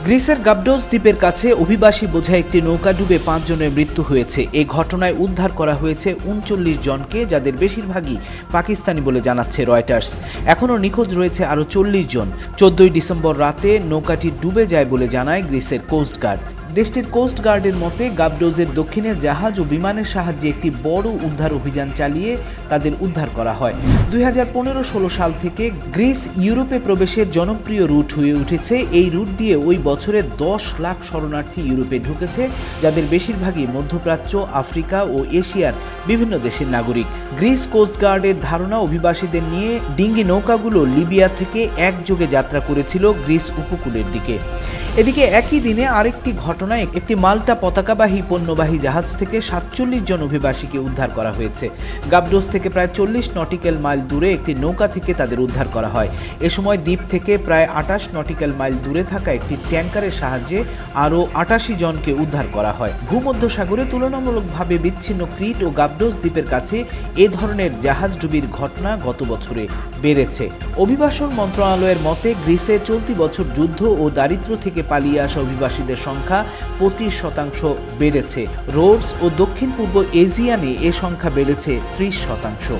গ্রিসের গাবডোস দ্বীপের কাছে অভিবাসী বোঝাই একটি নৌকা ডুবে 5 জনের মৃত্যু হয়েছে। এই ঘটনায় উদ্ধার করা হয়েছে 39 জনকে, যাদের বেশিরভাগই পাকিস্তানি বলে জানাচ্ছে রয়টার্স। এখনও নিখোঁজ রয়েছে আরও 40 জন। 14 ডিসেম্বর রাতে নৌকাটি ডুবে যায় বলে জানায় গ্রিসের কোস্টগার্ড। দেশটির কোস্টগার্ডের মতে গাবডোজের দক্ষিণে জাহাজ ও বিমানের সাহায্যে একটি বড় উদ্ধার অভিযান চালিয়ে তাদের উদ্ধার করা হয়। 2015-16 সাল থেকে গ্রিস ইউরোপে প্রবেশের জনপ্রিয় রুট হয়ে উঠেছে। এই রুট দিয়ে ওই বছরে 10 লাখ শরণার্থী ইউরোপে ঢুকেছে, যাদের বেশিরভাগই মধ্যপ্রাচ্য, আফ্রিকা ও এশিয়ার বিভিন্ন দেশের নাগরিক। গ্রিস কোস্টগার্ডের ধারণা, অভিবাসীদের নিয়ে ডিঙ্গি নৌকাগুলো লিবিয়া থেকে একযোগে যাত্রা করেছিল গ্রিস উপকূলের দিকে। এদিকে একই দিনে আরেকটি ঘটনায় একটি মাল্টা পতাকাবাহী পণ্যবাহী জাহাজ থেকে 47 জন অভিবাসীকে উদ্ধার করা হয়েছে। গাবডোস থেকে প্রায় 40 নটিক্যাল মাইল দূরে একটি নৌকা থেকে তাদের উদ্ধার করা হয়। এ সময় দ্বীপ থেকে প্রায় 28 নটিক্যাল মাইল দূরে থাকা একটি ট্যাঙ্কারের সাহায্যে আরও 88 জনকে উদ্ধার করা হয়। ভূমধ্যসাগরে তুলনামূলকভাবে বিচ্ছিন্ন ক্রিট ও গাবডোস দ্বীপের কাছে এ ধরনের জাহাজ ডুবির ঘটনা গত বছরে বেড়েছে। অভিবাসন মন্ত্রণালয়ের মতে গ্রিসে চলতি বছর যুদ্ধ ও দারিদ্র্য থেকে পালিয়ে আসা অভিবাসীদের সংখ্যা 25% বেড়েছে। রোডস ও দক্ষিণ পূর্ব এজিয়ানে এ সংখ্যা বেড়েছে 30%।